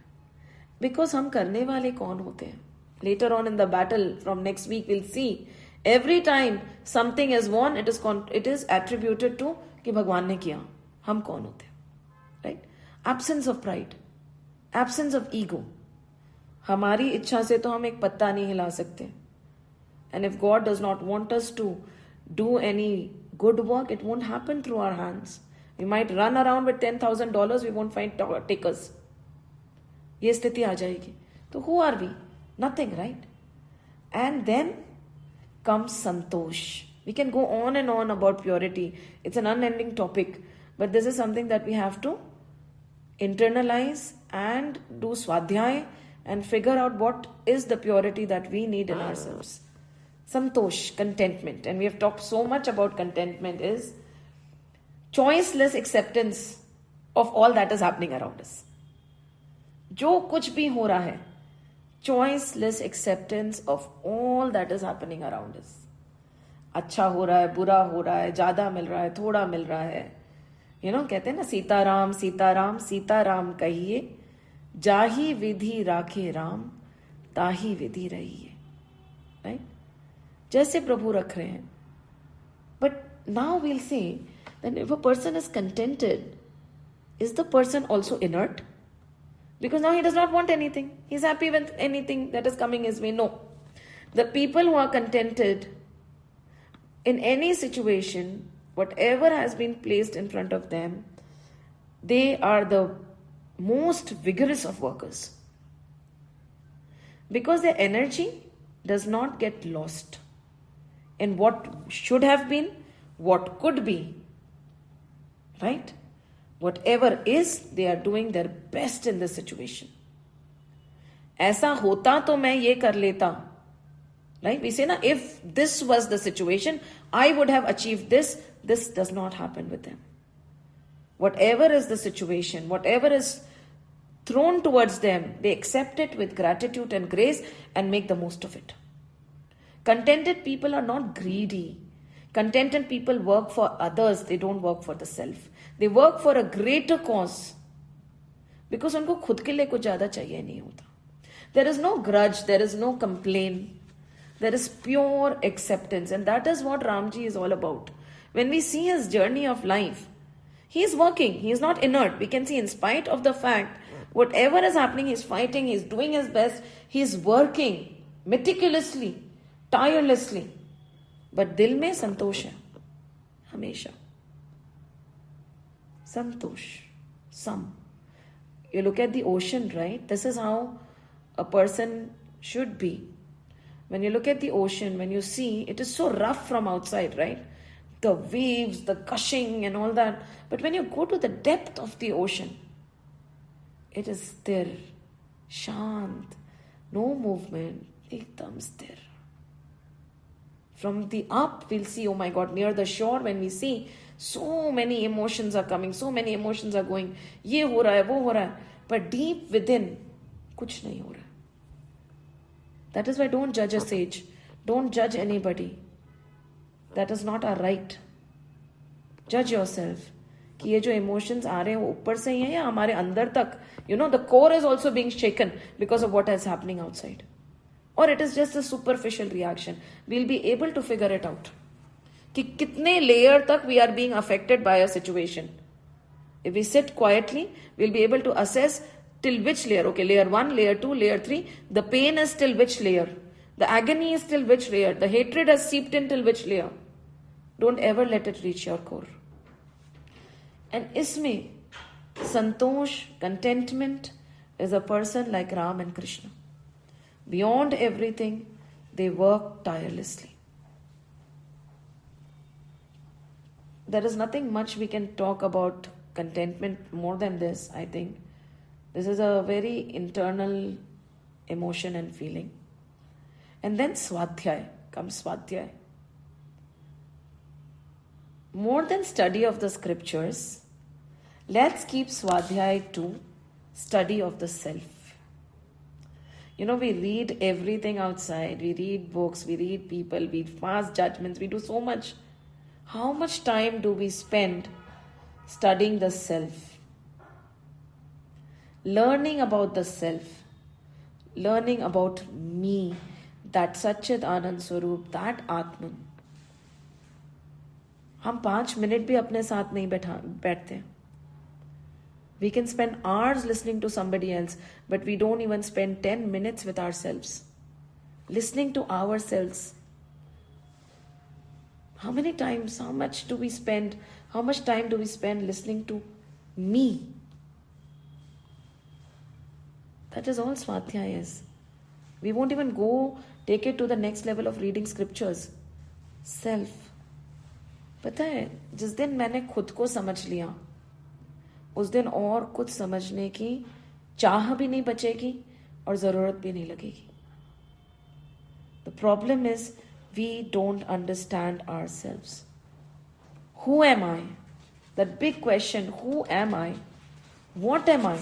Because हम करने वाले कौन होते हैं? Later on in the battle from next week we'll see. Every time something is won, it is attributed to कि भगवान ने किया. हम कौन होते हैं? Right? Absence of pride. Absence of ego. हमारी इच्छा से तो हम एक पत्ता नहीं हिला सकते. And if God does not want us to do any good work, it won't happen through our hands. We might run around with $10,000, we won't find takers. ये स्थिति आ जाएगी. तो who are we? Nothing, right? And then comes santosh. We can go on and on about purity. It's an unending topic. But this is something that we have to internalize and do swadhyay and figure out what is the purity that we need in ourselves. Santosh, contentment. And we have talked so much about contentment is choiceless acceptance of all that is happening around us. जो कुछ भी हो रहा है, choiceless acceptance of all that is happening around us. अच्छा हो रहा है, बुरा हो रहा है, ज्यादा मिल रहा है, थोड़ा मिल रहा है. कहते हैं ना, सीताराम सीताराम सीताराम कहिए, जाही विधि राखे राम, ताही विधि रहिए. राइट? जैसे प्रभु रख रहे हैं. But now we'll say that if a person is contented, is the person also inert? Because now he does not want anything. He's happy with anything that is coming his way. No. The people who are contented in any situation, whatever has been placed in front of them, they are the most vigorous of workers. Because their energy does not get lost in what should have been, what could be. Right? Whatever is, they are doing their best in this situation. ऐसा होता तो मैं ये कर लेता. Right? We say, na, if this was the situation, I would have achieved this. This does not happen with them. Whatever is the situation, whatever is thrown towards them, they accept it with gratitude and grace and make the most of it. Contented people are not greedy. Contented people work for others. They don't work for the self. They work for a greater cause. Because उनको खुद के लिए कुछ ज़्यादा चाहिए नहीं होता. There is no grudge. There is no complaint. There is pure acceptance. And that is what Ramji is all about. When we see his journey of life, he is working. He is not inert. We can see, in spite of the fact, whatever is happening, he is fighting, he is doing his best, he is working meticulously, tirelessly. But दिल में संतोष है हमेशा. Santosh. You look at the ocean, right? This is how a person should be. When you look at the ocean, when you see, it is so rough from outside, right? The waves, the gushing and all that. But when you go to the depth of the ocean, it is sthir, shant, no movement, ekdam sthir. From the up, we'll see, oh my God, near the shore, when we see, so many emotions are coming, so many emotions are going, ye ho raha hai, wo ho raha hai. But deep within, kuch nahi ho raha. That is why don't judge a sage. Don't judge anybody. That is not our right. Judge yourself. कि ये जो emotions आ रहे हैं वो ऊपर से ही हैं या हमारे अंदर तक. The core is also being shaken because of what is happening outside. Or it is just a superficial reaction. We'll be able to figure it out. कि कितने layer तक we are being affected by a situation. If we sit quietly, we'll be able to assess till which layer. Okay, layer 1, layer 2, layer 3. The pain is till which layer? The agony is till which layer? The hatred has seeped in till which layer? Don't ever let it reach your core. And isme, santosh, contentment is a person like Ram and Krishna. Beyond everything, they work tirelessly. There is nothing much we can talk about contentment more than this, I think. This is a very internal emotion and feeling. And then Swadhyay comes Swadhyay. More than study of the scriptures, let's keep Swadhyay to study of the self. We read everything outside. We read books, we read people, we pass judgments, we do so much. How much time do we spend studying the self? Learning about the self. Learning about me. That Satchit Anand Swarup, that Atman. हम 5 minute भी अपने साथ नहीं बैठते. We can spend hours listening to somebody else, but we don't even spend 10 minutes with ourselves. Listening to ourselves. How much time do we spend listening to me? That is all Swadhyay is. We won't even go take it to the next level of reading scriptures. Self. पता है, जिस दिन मैंने खुद को समझ लिया, उस दिन और कुछ समझने की चाह भी नहीं बचेगी और जरूरत भी नहीं लगेगी. The problem is we don't understand ourselves. Who am I? That big question, who am I? What am I?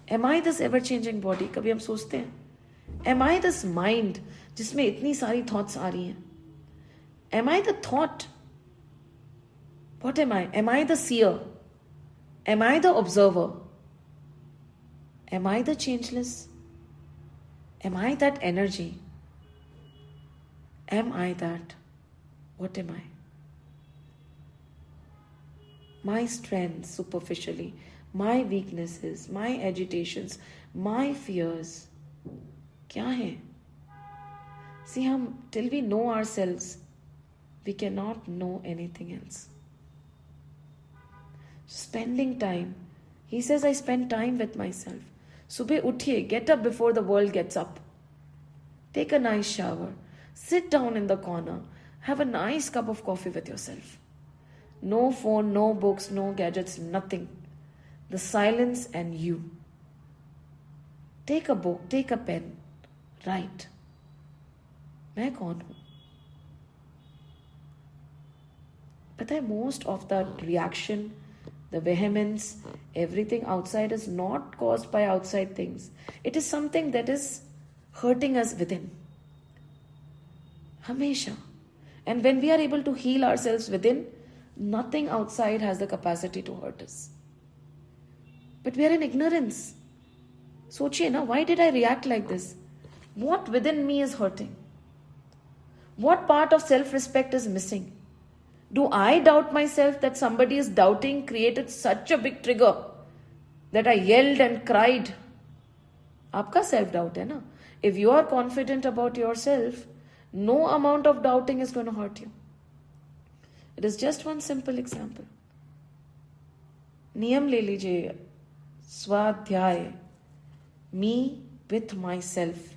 Am I this ever changing body? कभी हम सोचते हैं, am I this mind जिसमें इतनी सारी thoughts आ रही हैं? Am I the thought? What am I? Am I the seer? Am I the observer? Am I the changeless? Am I that energy? Am I that? What am I? My strengths superficially, my weaknesses, my agitations, my fears, क्या है? See, till we know ourselves, we cannot know anything else. Spending time. He says, I spend time with myself. Subah uthiye, get up before the world gets up. Take a nice shower. Sit down in the corner. Have a nice cup of coffee with yourself. No phone, no books, no gadgets, nothing. The silence and you. Take a book, take a pen. Write. मैं कौन हूँ? पता है, most of the reaction, the vehemence, everything outside is not caused by outside things. It is something that is hurting us within. Hamesha. And when we are able to heal ourselves within, nothing outside has the capacity to hurt us. But we are in ignorance. Sochiye na, why did I react like this? What within me is hurting? What part of self-respect is missing? Do I doubt myself that somebody is doubting created such a big trigger that I yelled and cried? Aapka self-doubt hai na? If you are confident about yourself, no amount of doubting is going to hurt you. It is just one simple example. नियम ले लीजिए, स्वाध्याय, me with myself.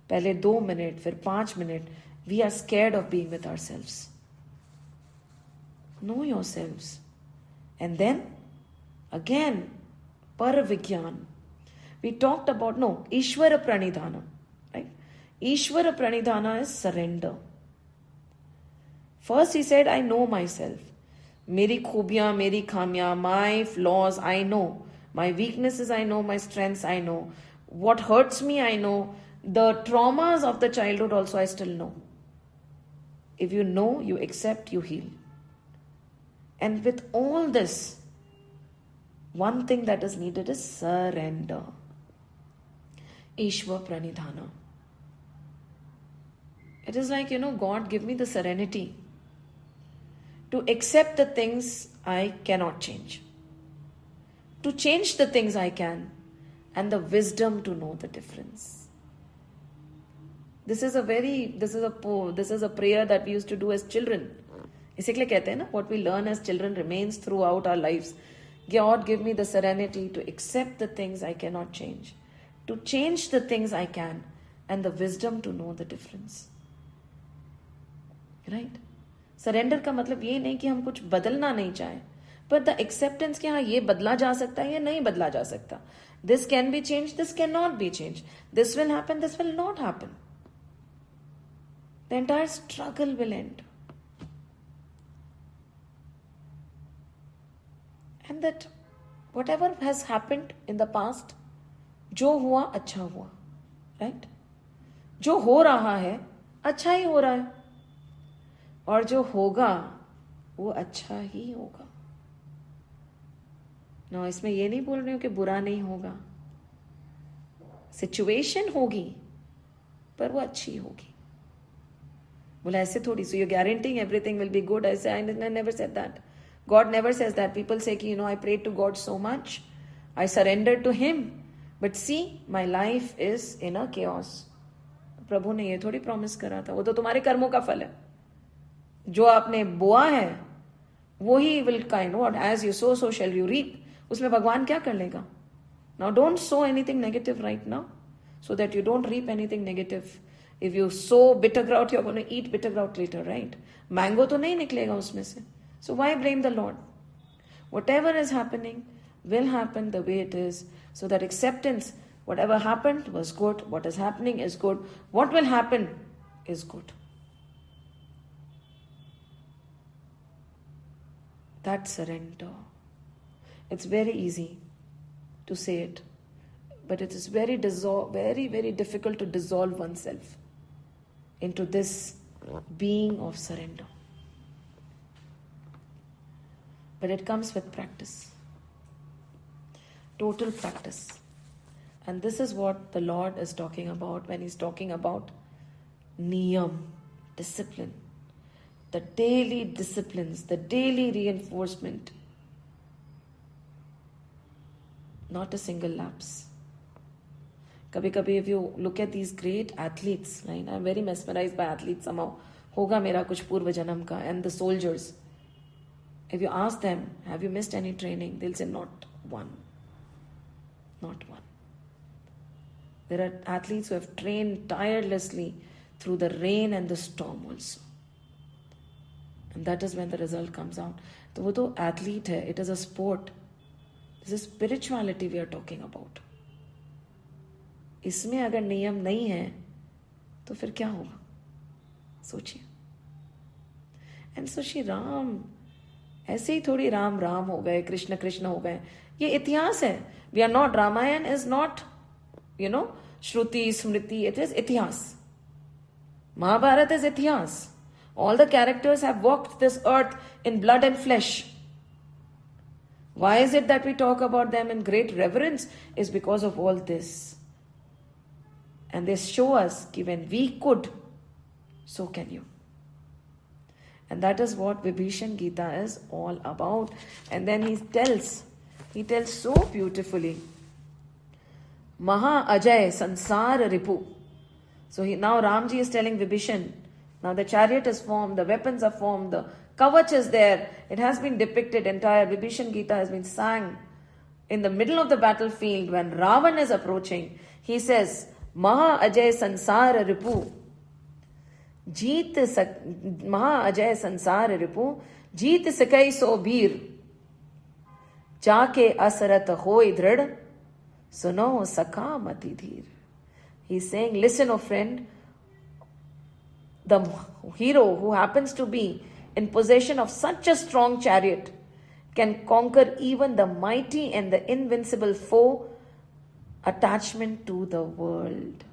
पहले 2 minutes, फिर 5 minutes. We are scared of being with ourselves. Know yourselves. And then, again, Paravigyan. We talked about, Ishvara Pranidhana. Right? Ishvara Pranidhana is surrender. First he said, I know myself. Meri khubyan, meri khamyan, my flaws, I know. My weaknesses, I know. My strengths, I know. What hurts me, I know. The traumas of the childhood also, I still know. If you know, you accept, you heal. And with all this, one thing that is needed is surrender. Ishvara Pranidhana. It is like, God give me the serenity to accept the things I cannot change, to change the things I can, and the wisdom to know the difference. This is a prayer that we used to do as children. इसीलिए कहते हैं ना, what we learn as children remains throughout our lives. God give me the serenity to accept the things I cannot change, to change the things I can, and the wisdom to know the difference. Right? Surrender का मतलब ये नहीं कि हम कुछ बदलना नहीं चाहें, but the acceptance कि हाँ ये बदला जा सकता है, ये नहीं बदला जा सकता. This can be changed, this cannot be changed. This will happen, this will not happen. The entire struggle will end. And that whatever has happened in the past, जो हुआ अच्छा हुआ, right? जो हो रहा है अच्छा ही हो रहा है, और जो होगा वो अच्छा ही होगा. ना इसमें ये नहीं बोल रही हूं कि बुरा नहीं होगा. सिचुएशन होगी पर वो अच्छी होगी. बोला ऐसे थोड़ी, so you're guaranteeing everything will be good. I say, I never said that. God never says that. People say, I prayed to God so much. I surrendered to Him. But see, my life is in a chaos. प्रभु ने ये थोड़ी promise करा था. वो तो तुम्हारे कर्मों का फल है. जो आपने बोआ है वो ही will kind what as you sow so shall you reap. उसमें भगवान क्या कर लेगा? Now don't sow anything negative right now, so that you don't reap anything negative. If you sow bitter ground, you're going to eat bitter ground later, right? Mango तो नहीं निकलेगा उसमें से. So why blame the Lord? Whatever is happening will happen the way it is. So that acceptance, whatever happened was good. What is happening is good. What will happen is good. That surrender. It's very easy to say it, but it is very, very difficult to dissolve oneself into this being of surrender. But it comes with practice, total practice. And this is what the Lord is talking about when He's talking about niyam, discipline. The daily disciplines, the daily reinforcement. Not a single lapse. Kabhi, if you look at these great athletes, right? I'm very mesmerized by athletes somehow. Hoga mera kuch purva janam ka. And the soldiers. If you ask them, have you missed any training? They'll say, not one. Not one. There are athletes who have trained tirelessly through the rain and the storm also. And that is when the result comes out. So वो तो athlete है. It is a sport. This is spirituality we are talking about. इसमें अगर नियम नहीं है तो फिर क्या होगा? सोचिए. And so श्री राम ऐसे ही थोड़ी राम राम हो गए, कृष्ण कृष्ण हो गए. ये इतिहास है. We are not, Ramayana is not, Shruti, Smriti, it is itihas. Mahabharata is itihas. All the characters have walked this earth in blood and flesh. Why is it that we talk about them in great reverence? Is because of all this. And they show us that when we could, so can you. And that is what Vibhishan Gita is all about. And then he tells so beautifully, Maha Ajay Sansar Ripu. So now Ramji is telling Vibhishan, now the chariot is formed, the weapons are formed, the kavach is there. It has been depicted, entire Vibhishan Gita has been sang in the middle of the battlefield when Ravan is approaching. He says, Maha Ajay Sansar Ripu. Maha Ajay Sansar Ripu. Jeet Sakai So Bir. Jaake Asarat Hoi Drid. Suno Sakha Mati Dhir. He's saying, listen, oh friend, the hero who happens to be in possession of such a strong chariot can conquer even the mighty and the invincible foe, attachment to the world.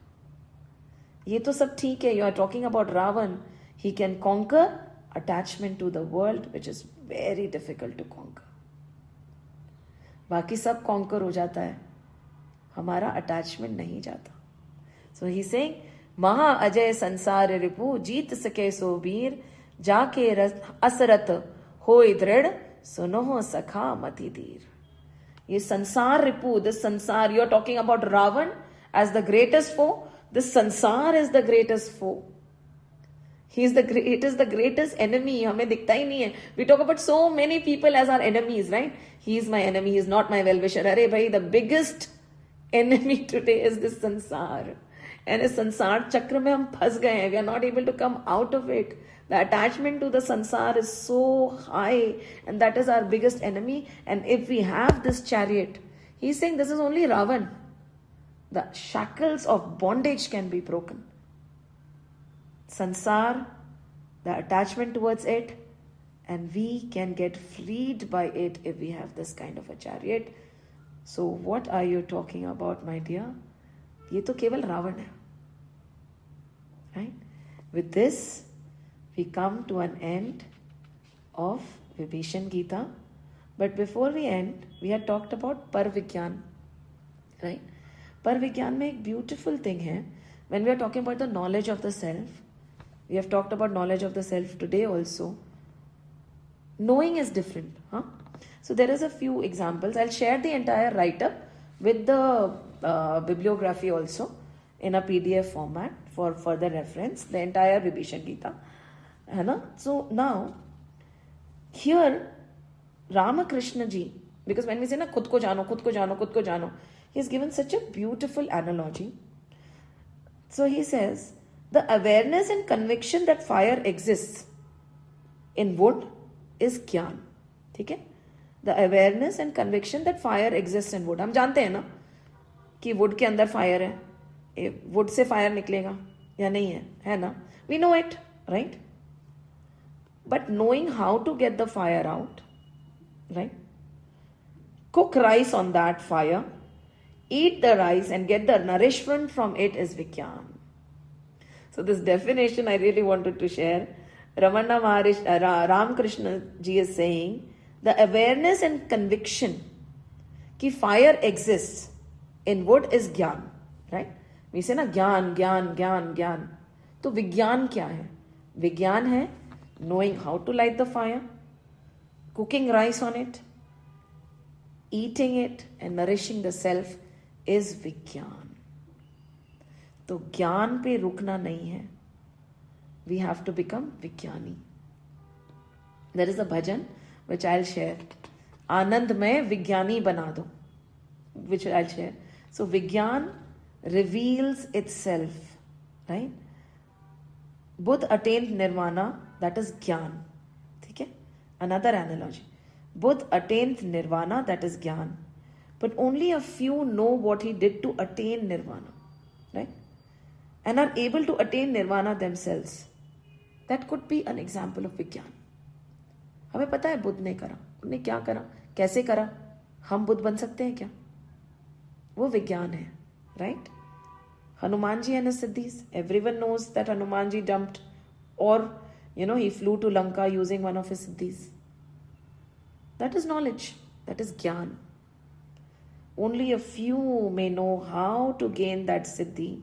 Ye to sab theek hai. You are talking about Ravan. He can conquer attachment to the world, which is very difficult to conquer. बाकी सब conquer हो जाता है. हमारा attachment नहीं जाता. So he's saying, Maha Ajay Sansar Ripu, Jeet Sake So Bir, Jaake Asarat Hoi Drid, Sunoho Sakha Mati Dhir. Ye Sansar Ripu, this Sansar, you're talking about Ravan as the greatest foe. This Sansar is the greatest foe. It is the greatest enemy. हमें दिखता ही नहीं है. We talk about so many people as our enemies, right? He is my enemy. He is not my well-wisher. अरे भाई, the biggest enemy today is this sansar. And इस संसार चक्र में हम फंस गए हैं. We are not able to come out of it. The attachment to the sansar is so high, and that is our biggest enemy. And if we have this chariot, he's saying this is only Ravan. The shackles of bondage can be broken. Sansar, the attachment towards it, and we can get freed by it if we have this kind of a chariot. So what are you talking about, my dear? ये तो केवल रावण है. Right? With this, we come to an end of Vibhishan Gita. But before we end, we had talked about Parvigyan. Right? Parvigyan में एक beautiful thing है. When we are talking about the knowledge of the self, we have talked about knowledge of the self today also. Knowing is different. So there is a few examples. I'll share the entire write-up with the bibliography also in a PDF format for further reference. The entire Vibhishan Gita. So now, here Ramakrishna ji, because when we say na khud ko jano, khud ko jano, khud ko jano, he has given such a beautiful analogy. So he says, the awareness and conviction that fire exists in wood is Gyan. ठीक है? The awareness and conviction that fire exists in wood. हम जानते हैं ना कि wood के अंदर fire है. Wood से fire निकलेगा या नहीं है ना? We know it, right? But knowing how to get the fire out, right? cook rice on that fire, eat the rice and get the nourishment from it is Vigyan. So this definition I really wanted to share. Ramana Maharishi, Ramakrishna ji is saying, the awareness and conviction कि fire exists in wood is ज्ञान, right? We say ना ज्ञान ज्ञान ज्ञान ज्ञान, तो विज्ञान क्या है? विज्ञान है knowing how to light the fire, cooking rice on it, eating it and nourishing the self is विज्ञान. तो ज्ञान पे रुकना नहीं है. We have to become विज्ञानी. There is a bhajan which I'll share. आनंद में विज्ञानी बना दो, which I'll share. So Vigyan reveals itself, right? Buddha attained nirvana, that is Gyan. ठीक है? Another analogy. Buddha attained nirvana, that is Gyan. But only a few know what he did to attain nirvana, right? And are able to attain nirvana themselves. That could be an example of Vigyan. हमें पता है बुद्ध ने करा, उन्होंने क्या करा, कैसे करा, हम बुद्ध बन सकते हैं क्या? वो विज्ञान है, right? Hanuman ji and his siddhis. Everyone knows that Hanuman ji jumped, or he flew to Lanka using one of his siddhis. That is knowledge. That is jnana. Only a few may know how to gain that siddhi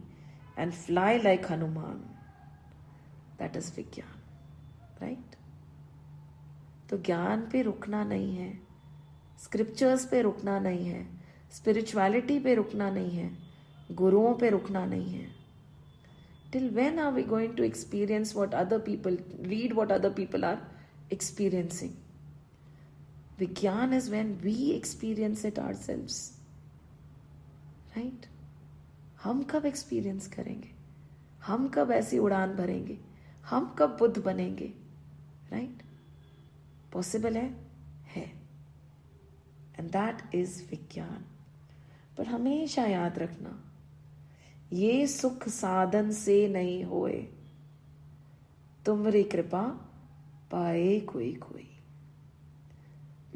and fly like Hanuman. That is vigyan, right? तो ज्ञान पे रुकना नहीं है, scriptures पे रुकना नहीं है, स्पिरिचुअलिटी पे रुकना नहीं है, गुरुओं पे रुकना नहीं है. Till when are we going to experience what other people, read what other people are experiencing? Vigyan is when we experience it ourselves, right? हम कब एक्सपीरियंस करेंगे? हम कब ऐसी उड़ान भरेंगे? हम कब बुद्ध बनेंगे? राइट? पॉसिबल है. एंड दैट इज विज्ञान. पर हमेशा याद रखना, ये सुख साधन से नहीं होए, तुम्हारी कृपा पाए कोई कोई.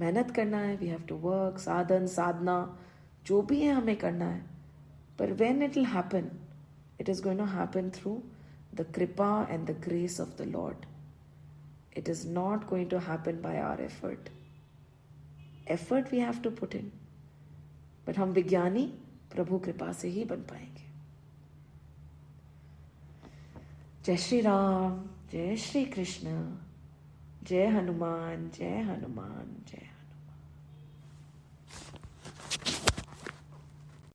मेहनत करना है, वी हैव टू वर्क, साधन साधना जो भी है हमें करना है. पर when it will happen, it is going to happen through the kripa and the grace of the Lord. It is not going to happen by our effort. Effort we have to put in. But हम विज्ञानी प्रभु कृपा से ही बन पाएंगे. जय श्री राम, जय श्री कृष्ण, जय हनुमान, जय हनुमान, जय.